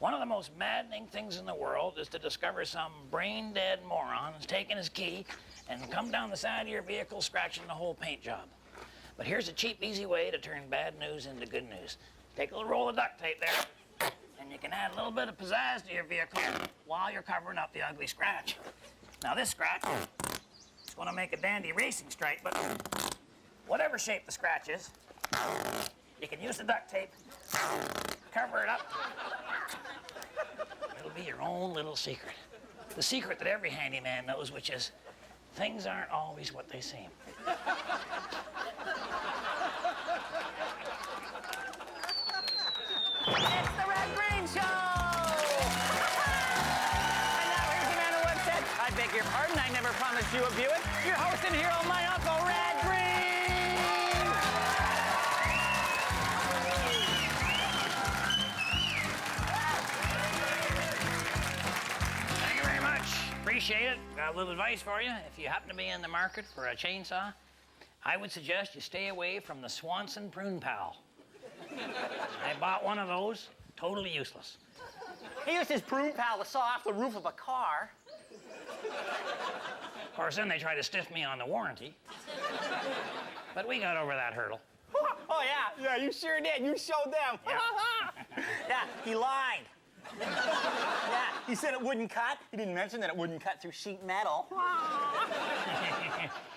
One of the most maddening things in the world is to discover some brain-dead moron is taking his key and come down the side of your vehicle scratching the whole paint job. But here's a cheap, easy way to turn bad news into good news. Take a little roll of duct tape there, and you can add a little bit of pizzazz to your vehicle while you're covering up the ugly scratch. Now this scratch is gonna make a dandy racing stripe, but whatever shape the scratch is, you can use the duct tape, cover it up. It'll be your own little secret. The secret that every handyman knows, which is things aren't always what they seem. It's the Red Green Show! And now here's the man who once said, I beg your pardon, I never promised you a Buick. Your host and hero, my Uncle Red Green! Thank you very much. Appreciate it. Got a little advice for you. If you happen to be in the market for a chainsaw, I would suggest you stay away from the Swanson Prune Pal. I bought one of those, totally useless. He used his prune pal to saw off the roof of a car. Of course, then they tried to stiff me on the warranty. But we got over that hurdle. Oh, yeah. Yeah, you sure did. You showed them. Yeah. Yeah, he lied. Yeah, he said it wouldn't cut. He didn't mention that it wouldn't cut through sheet metal.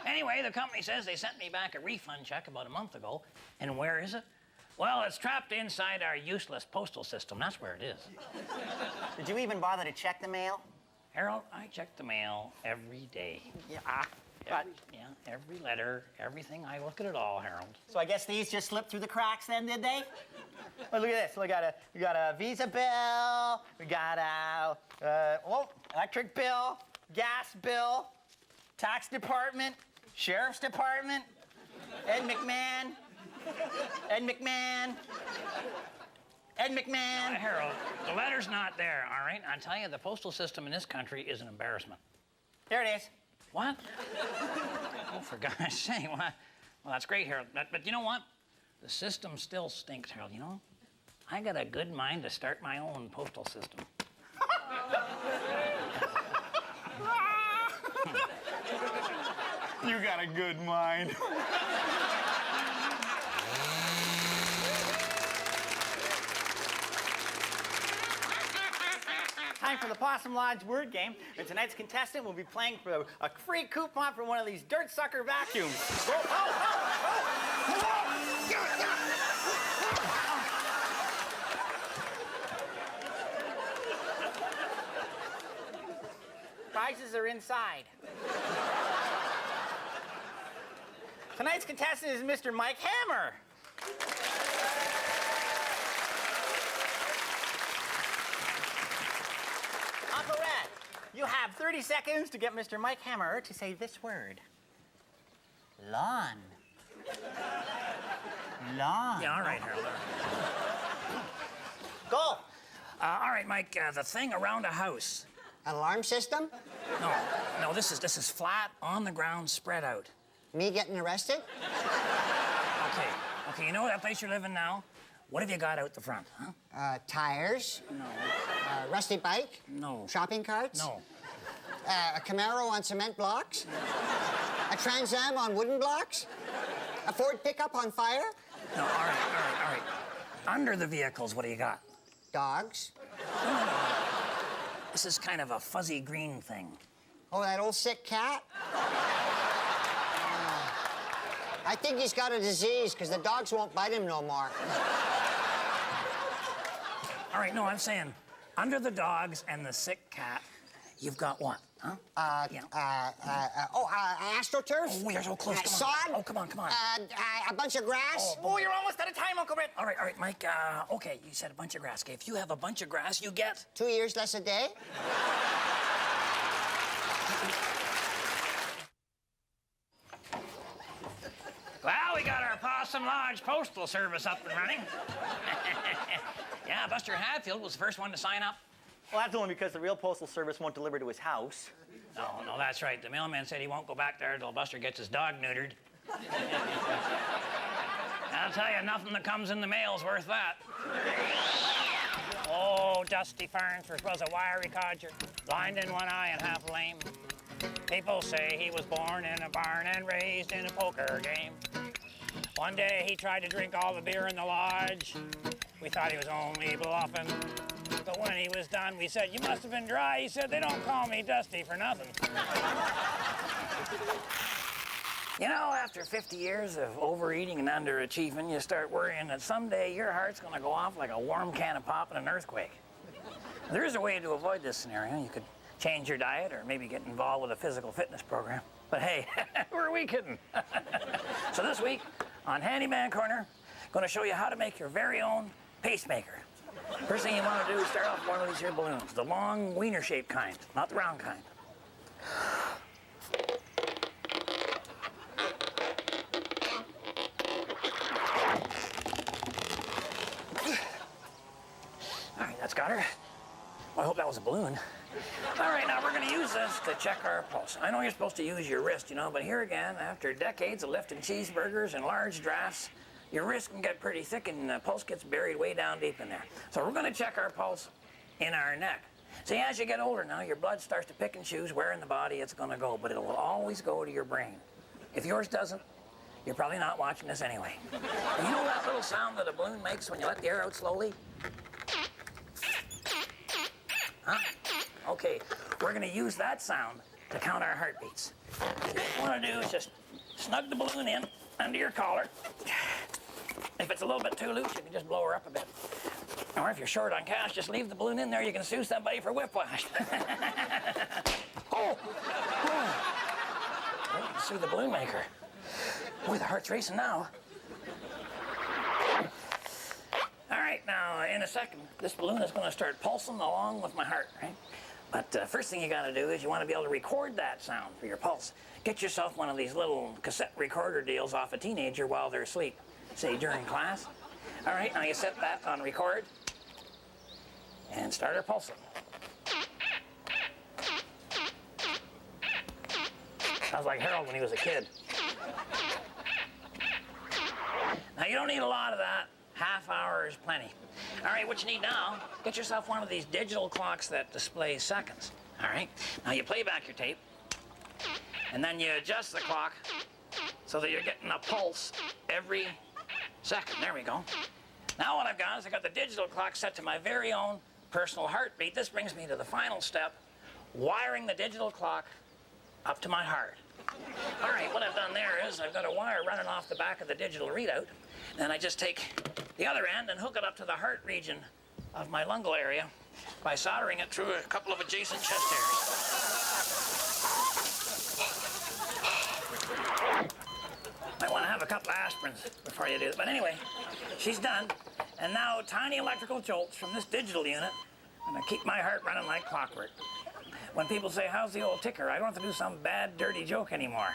Anyway, the company says they sent me back a refund check about a month ago. And where is it? Well, it's trapped inside our useless postal system. That's where it is. Did you even bother to check the mail? Harold, I check the mail every day. Yeah. Every letter, everything. I look at it all, Harold. So I guess these just slipped through the cracks then, did they? Well, look at this. We got a Visa bill. We got a electric bill, gas bill, tax department, sheriff's department, Ed McMahon. Now, Harold, the letter's not there, all right? I tell you, the postal system in this country is an embarrassment. There it is. What? Oh, for God's sake, what? Well, that's great, Harold. But you know what? The system still stinks, Harold, you know? I got a good mind to start my own postal system. You got a good mind. Time for the Possum Lodge word game, and tonight's contestant will be playing for a free coupon for one of these dirt sucker vacuums. Prizes are inside. Tonight's contestant is Mr. Mike Hammer. Uncle Red, you have 30 seconds to get Mr. Mike Hammer to say this word. Lawn. Lawn. Yeah, all right, Harold. Go. All right, Mike, the thing around a house. An alarm system? No, this is flat, on the ground, spread out. Me getting arrested? Okay, you know that place you're living now? What have you got out the front, huh? Tires? No. Rusty bike? No. Shopping carts? No. A Camaro on cement blocks? A Trans Am on wooden blocks? A Ford pickup on fire? No, all right. Under the vehicles, what do you got? Dogs? This is kind of a fuzzy green thing. Oh, that old sick cat? I think he's got a disease, because the dogs won't bite him no more. All right, no, I'm saying, under the dogs and the sick cat, you've got what, huh? AstroTurf? Oh, you're so close, come on. Sod? Oh, come on. A bunch of grass? Oh, you're almost out of time, Uncle Red. All right, Mike, okay, you said a bunch of grass. Okay, if you have a bunch of grass, you get... 2 years less a day? Well, we got our Possum Lodge Postal Service up and running. Yeah, Buster Hatfield was the first one to sign up. Well, that's only because the real Postal Service won't deliver to his house. No, that's right. The mailman said he won't go back there until Buster gets his dog neutered. I'll tell you, nothing that comes in the mail's worth that. Oh, Dusty Farnsworth was a wiry codger, blind in one eye and half lame. People say he was born in a barn and raised in a poker game. One day he tried to drink all the beer in the lodge. We thought he was only bluffing. But when he was done, we said, "You must have been dry." He said, "They don't call me Dusty for nothing." You know, after 50 years of overeating and underachieving, you start worrying that someday your heart's gonna go off like a warm can of pop in an earthquake. There is a way to avoid this scenario. You could change your diet or maybe get involved with a physical fitness program. But hey, who are we kidding? So this week on Handyman Corner, I'm gonna show you how to make your very own pacemaker. First thing you wanna do is start off with one of these here balloons, the long wiener-shaped kind, not the round kind. All right, that's got her. Well, I hope that was a balloon. All right, now we're gonna use this to check our pulse. I know you're supposed to use your wrist, you know, but here again, after decades of lifting cheeseburgers and large drafts, your wrist can get pretty thick and the pulse gets buried way down deep in there. So we're gonna check our pulse in our neck. See, as you get older now, your blood starts to pick and choose where in the body it's gonna go, but it will always go to your brain. If yours doesn't, you're probably not watching this anyway. You know that little sound that a balloon makes when you let the air out slowly? Huh? Okay, we're gonna use that sound to count our heartbeats. What you wanna do is just snug the balloon in under your collar. If it's a little bit too loose, you can just blow her up a bit. Or if you're short on cash, just leave the balloon in there. You can sue somebody for whiplash. Oh! Well, you can sue the balloon maker. Boy, the heart's racing now. All right, now, in a second, this balloon is gonna start pulsing along with my heart, right? But first thing you gotta do is you wanna be able to record that sound for your pulse. Get yourself one of these little cassette recorder deals off a teenager while they're asleep, say during class. All right, now you set that on record and start her pulsing. Sounds like Harold when he was a kid. Now, you don't need a lot of that. Half hour is plenty. All right, what you need now, get yourself one of these digital clocks that displays seconds. All right, now you play back your tape, and then you adjust the clock so that you're getting a pulse every second. There we go. Now what I've got is I've got the digital clock set to my very own personal heartbeat. This brings me to the final step, wiring the digital clock up to my heart. All right, what I've done there is I've got a wire running off the back of the digital readout, and I just take the other end and hook it up to the heart region of my lungal area by soldering it through a couple of adjacent chest hairs. Might want to have a couple of aspirins before you do it. But anyway, she's done. And now tiny electrical jolts from this digital unit are going to keep my heart running like clockwork. When people say, "How's the old ticker?" I don't have to do some bad, dirty joke anymore.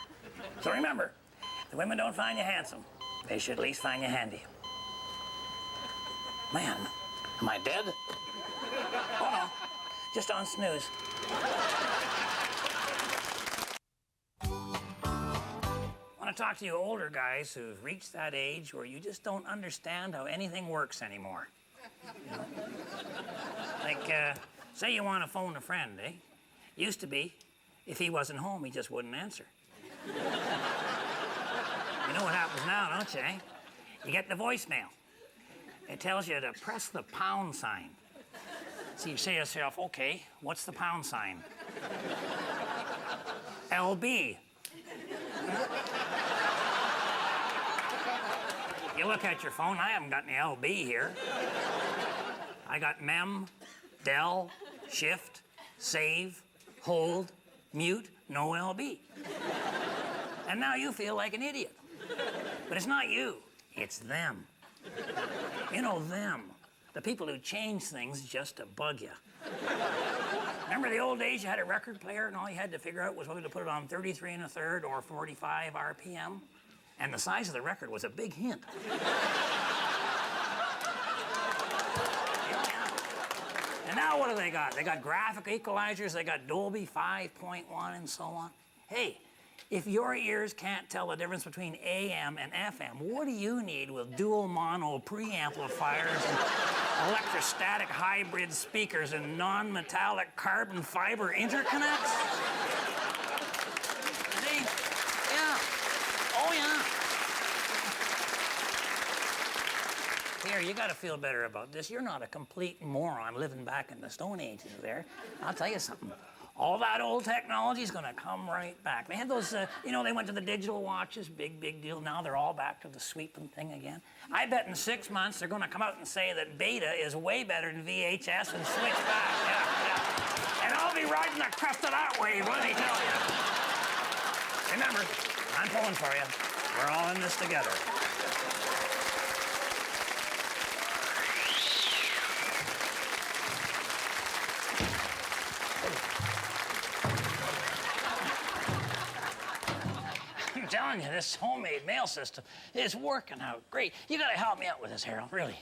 So remember, if the women don't find you handsome, they should at least find you handy. Man, am I dead? Oh no, just on snooze. I want to talk to you older guys who've reached that age where you just don't understand how anything works anymore. You know? Like, say you want to phone a friend, eh? Used to be, if he wasn't home, he just wouldn't answer. You know what happens now, don't you, eh? You get the voicemail. It tells you to press the pound sign. So you say to yourself, okay, what's the pound sign? LB. You look at your phone, I haven't got any LB here. I got mem, del, shift, save, hold, mute, no LB. And now you feel like an idiot. But it's not you, it's them. You know them, the people who change things just to bug you. Remember the old days you had a record player and all you had to figure out was whether to put it on 33 1/3 or 45 RPM? And the size of the record was a big hint. And now what do they got? They got graphic equalizers, they got Dolby 5.1 and so on. Hey, if your ears can't tell the difference between AM and FM, what do you need with dual mono preamplifiers and electrostatic hybrid speakers and non-metallic carbon fiber interconnects. See? Yeah. Oh, yeah. Here, you gotta feel better about this. You're not a complete moron living back in the Stone Ages there. I'll tell you something. All that old technology is gonna come right back. They had those, you know, they went to the digital watches, big deal. Now they're all back to the sweeping thing again. I bet in 6 months they're gonna come out and say that Beta is way better than VHS and switch back. Yeah. And I'll be riding the crest of that wave, let me tell you. Remember, I'm pulling for you. We're all in this together. I'm telling you, this homemade mail system is working out great. You gotta help me out with this, Harold, really.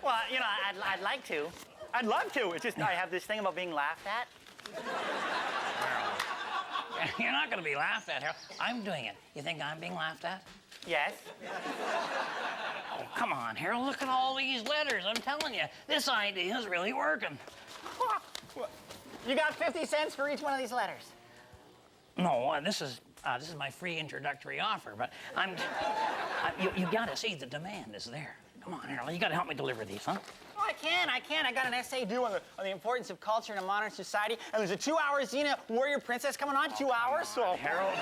Well, you know, I'd like to. I'd love to. It's just I have this thing about being laughed at. Harold, you're not gonna be laughed at, Harold. I'm doing it. You think I'm being laughed at? Yes. Oh, come on, Harold, look at all these letters. I'm telling you, this idea is really working. You got 50 cents for each one of these letters. No, this is my free introductory offer, but you gotta see the demand is there. Come on, Harold, you gotta help me deliver these, huh? Oh, I can. I got an essay due on the importance of culture in a modern society, and there's a 2-hour Xena Warrior Princess coming on, 2 hours, so... Harold.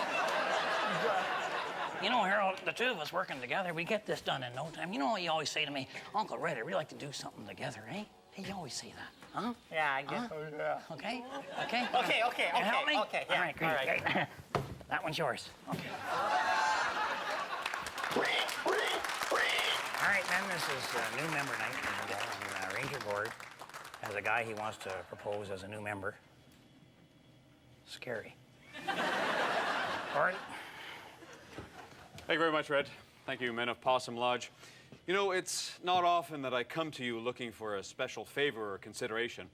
You know, Harold, the two of us working together, we get this done in no time. You know what you always say to me? Uncle Red, I'd really like to do something together, eh? Hey, you always say that, huh? Yeah, I guess. Huh? Oh, yeah. Okay? Okay? Okay, okay, Can you help me? okay, yeah, All right, great. all right. Great. That one's yours. Okay. All right, then, this is new member night. And Ranger Gord has a guy he wants to propose as a new member. Scary. Gord? Thank you very much, Red. Thank you, men of Possum Lodge. You know, it's not often that I come to you looking for a special favor or consideration.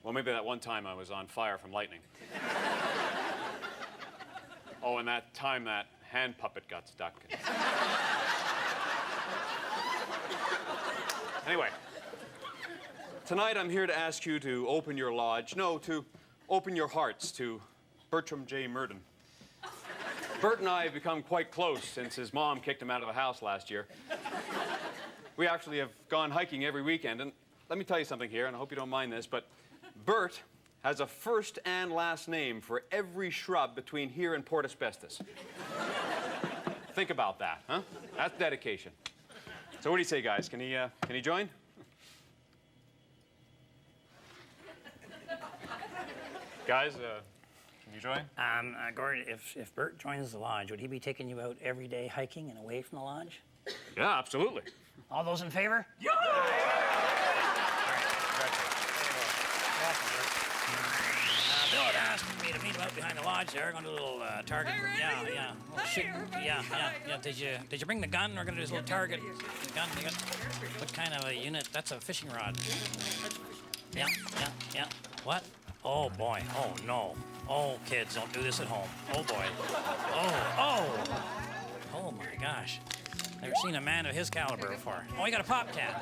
Well, maybe that one time I was on fire from lightning. Oh, and that time that hand puppet got stuck. Anyway, tonight I'm here to ask you to open your lodge. No, to open your hearts to Bertram J. Murden. Bert and I have become quite close since his mom kicked him out of the house last year. We actually have gone hiking every weekend, and let me tell you something here, and I hope you don't mind this, but Bert has a first and last name for every shrub between here and Port Asbestos. Think about that, huh? That's dedication. So what do you say, guys? Can he join? Guys, can you join? Gord, if Bert joins the lodge, would he be taking you out every day hiking and away from the lodge? Yeah, absolutely. All those in favor? Yeah! Bill had asked me to meet him out behind the lodge there. We're going to do a little target. Yeah. Oh, shoot. Yeah. Did you bring the gun? We're going to do this little target. The gun. What kind of a unit? That's a fishing rod. Yeah. What? Oh boy. Oh no. Oh, kids, don't do this at home. Oh boy. Oh my gosh. Never seen a man of his caliber before. Oh, we got a pop can.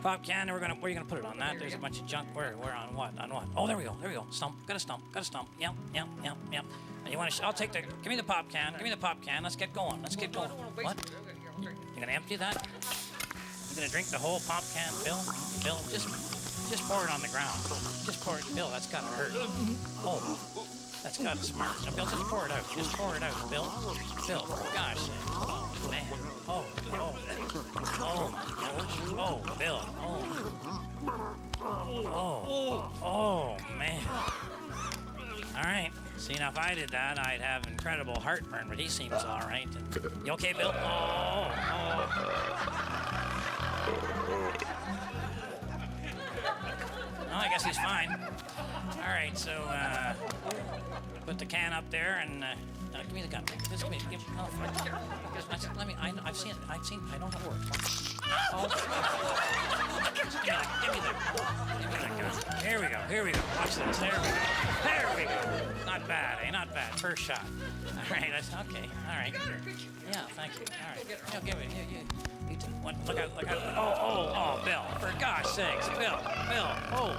Pop can, and where are you gonna put it on that? There's a bunch of junk. Where on what? Oh, there we go. Stump. Got a stump. Yep. And you wanna, give me the pop can. Let's get going. What? You gonna empty that? You gonna drink the whole pop can, Bill? Bill, just pour it on the ground. Just pour it. Bill, that's gotta hurt. Oh, that's gotta smart. No, Bill, just pour it out. Bill, gosh. Oh, man. Oh, Bill. Oh, man. All right. See, now if I did that, I'd have incredible heartburn, but he seems all right. You okay, Bill? Oh. Well, I guess he's fine. All right, so put the can up there and give me the gun. Just give me. I've seen it. I know how it works. Oh. Give me that gun. Here we go. Watch this. There we go. Not bad, eh? Not bad. First shot. All right. That's okay. All right. Yeah. Thank you. All right. Give it. You too. What? Look out! Look out! Oh, Bill! For gosh sakes, Bill! Oh,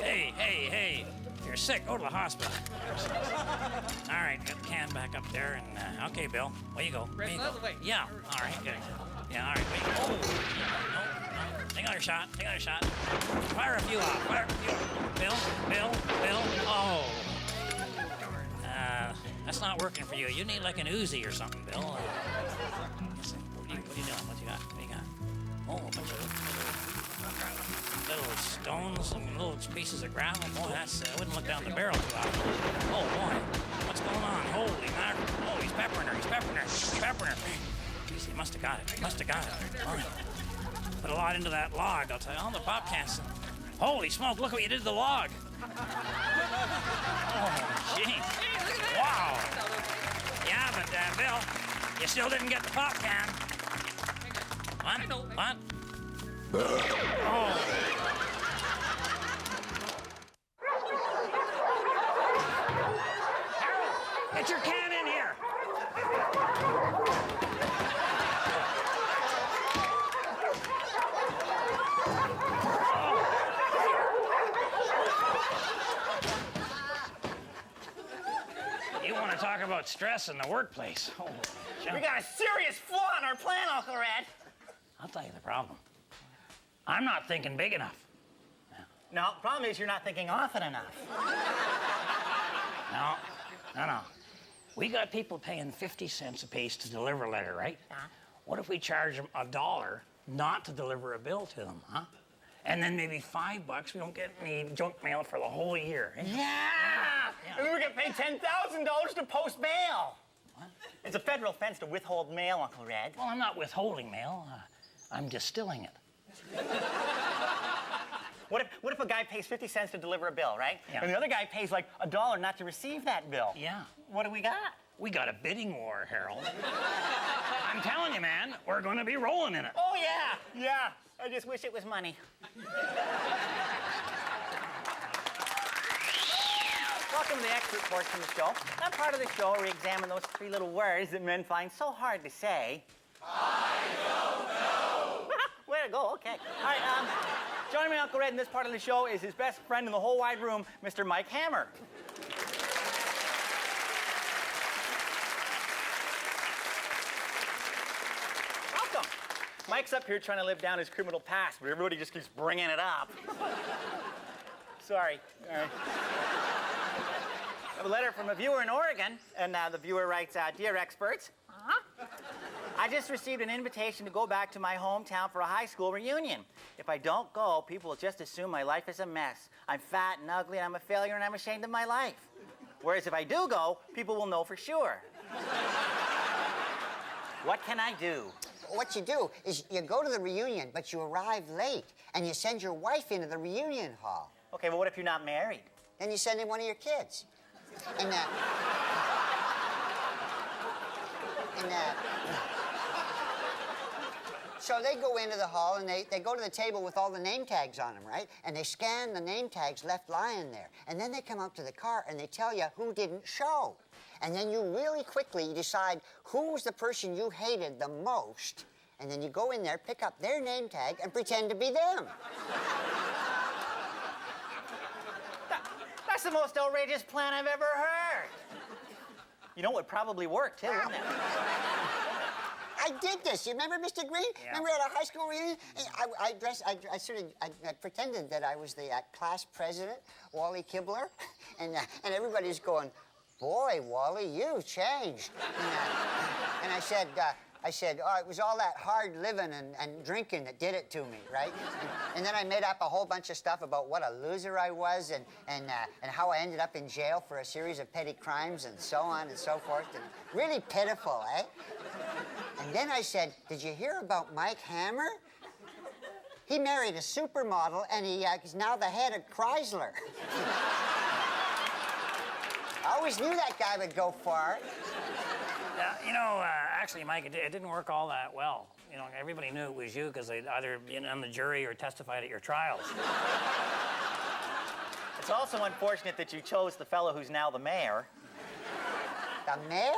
hey! You're sick. Go to the hospital. All right, get the can back up there, and okay, Bill. Where you go? Where you go? Yeah. All right, good. Yeah, all right. Wait. Oh, no. Take another shot. Fire a few off. Bill. Oh. That's not working for you. You need like an Uzi or something, Bill. What are you doing? What you got? Oh, a bunch of little stones and little pieces of gravel. Boy, I wouldn't look down the barrel too often. Oh, boy. What's going on? Holy mackerel. Oh, he's peppering her. Jeez, he must have got it. Boy. Put a lot into that log, I'll tell you. Oh, the pop cans. Holy smoke, look what you did to the log. Oh, jeez. Wow. Yeah, but, Bill, you still didn't get the pop can. What? Oh. Harold, get your can in here. You want to talk about stress in the workplace? Oh, We got a serious flaw in our plan, Uncle Red. I'll tell you the problem. I'm not thinking big enough. No, problem is you're not thinking often enough. No. We got people paying 50 cents a piece to deliver a letter, right? What if we charge them $1 not to deliver a bill to them, huh? And then maybe $5, we don't get any junk mail for the whole year. Eh? Yeah! And we get paid $10,000 to post mail. What? It's a federal offense to withhold mail, Uncle Red. Well, I'm not withholding mail. I'm distilling it. What if a guy pays 50 cents to deliver a bill, right? Yeah. And the other guy pays like $1 not to receive that bill? Yeah. What do we got? We got a bidding war, Harold. I'm telling you, man, we're going to be rolling in it. Oh, yeah. I just wish it was money. Welcome to the expert portion of the show. That part of the show where we examine those 3 little words that men find so hard to say. I don't know. Way to go, okay. All right, joining me, Uncle Red, in this part of the show is his best friend in the whole wide room, Mr. Mike Hammer. Welcome. Mike's up here trying to live down his criminal past, but everybody just keeps bringing it up. Sorry. All right. I have a letter from a viewer in Oregon, and the viewer writes, Dear experts, I just received an invitation to go back to my hometown for a high school reunion. If I don't go, people will just assume my life is a mess. I'm fat and ugly, and I'm a failure, and I'm ashamed of my life. Whereas if I do go, people will know for sure. What can I do? What you do is you go to the reunion, but you arrive late, and you send your wife into the reunion hall. Okay, but what if you're not married? Then you send in one of your kids. And so they go into the hall, and they go to the table with all the name tags on them, right? And they scan the name tags left lying there. And then they come out to the car, and they tell you who didn't show. And then you really quickly decide who was the person you hated the most, and then you go in there, pick up their name tag, and pretend to be them. That's the most outrageous plan I've ever heard. You know, it probably worked, too, wouldn't it? I did this. You remember, Mr. Green? Yeah. Remember at a high school reunion? I pretended that I was the class president, Wally Kibler, and everybody's going, boy, Wally, you changed. And I said, oh, it was all that hard living and drinking that did it to me, right? And then I made up a whole bunch of stuff about what a loser I was and how I ended up in jail for a series of petty crimes and so on and so forth. And really pitiful, eh? And then I said, did you hear about Mike Hammer? He married a supermodel, and he's now the head of Chrysler. I always knew that guy would go far. Actually, Mike, it didn't work all that well. You know, everybody knew it was you because they'd either been on the jury or testified at your trials. It's also unfortunate that you chose the fellow who's now the mayor. The mayor?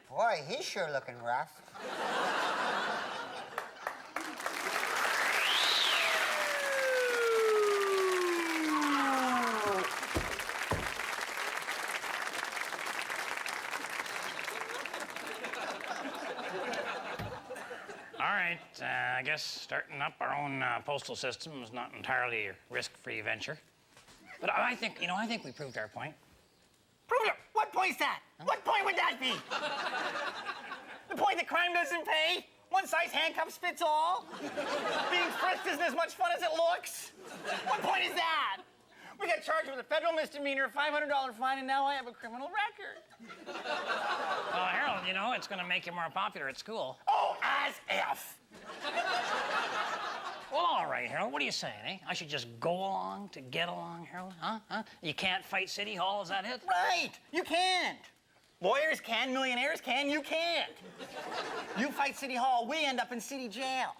Boy, he's sure looking rough. right. I guess starting up our own postal system is not entirely a risk-free venture. But I think, I think we proved our point. Prove it. What point's that? What point would that be? The point that crime doesn't pay? One size handcuffs fits all? Being frisked isn't as much fun as it looks? What point is that? We got charged with a federal misdemeanor, a $500 fine, and now I have a criminal record. Harold, it's going to make you more popular at school. Oh, as if. Well, all right, Harold, what are you saying, eh? I should just go along to get along, Harold? Huh? You can't fight City Hall, is that it? Right. You can't. Lawyers can, millionaires can, you can't. You fight City Hall, we end up in city jail.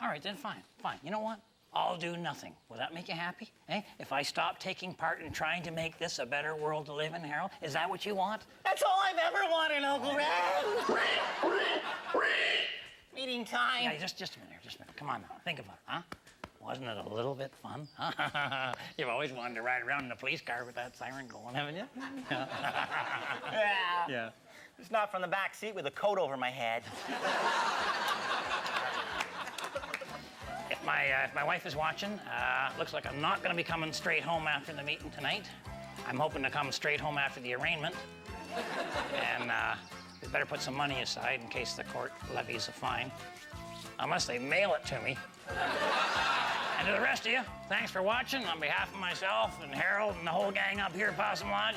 All right, then fine. You know what? I'll do nothing. Will that make you happy? Eh? If I stop taking part in trying to make this a better world to live in, Harold, is that what you want? That's all I've ever wanted, Uncle Red. Meeting time. Yeah, just a minute. Come on now. Think about it, huh? Wasn't it a little bit fun? Huh? You've always wanted to ride around in a police car with that siren going, haven't you? Yeah. It's not from the back seat with a coat over my head. If my wife is watching, looks like I'm not going to be coming straight home after the meeting tonight. I'm hoping to come straight home after the arraignment. And we better put some money aside in case the court levies a fine. Unless they mail it to me. And to the rest of you, thanks for watching. On behalf of myself and Harold and the whole gang up here at Possum Lodge,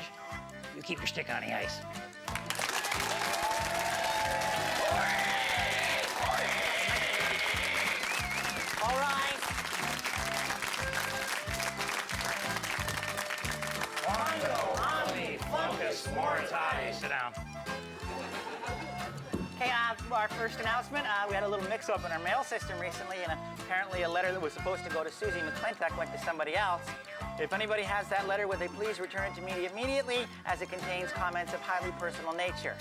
you keep your stick on the ice. All right. Quando, Omni, Focus, Mortai. Sit down. Okay, our first announcement, we had a little mix-up in our mail system recently, and apparently a letter that was supposed to go to Susie McClintock went to somebody else. If anybody has that letter, would they please return it to me immediately, as it contains comments of highly personal nature.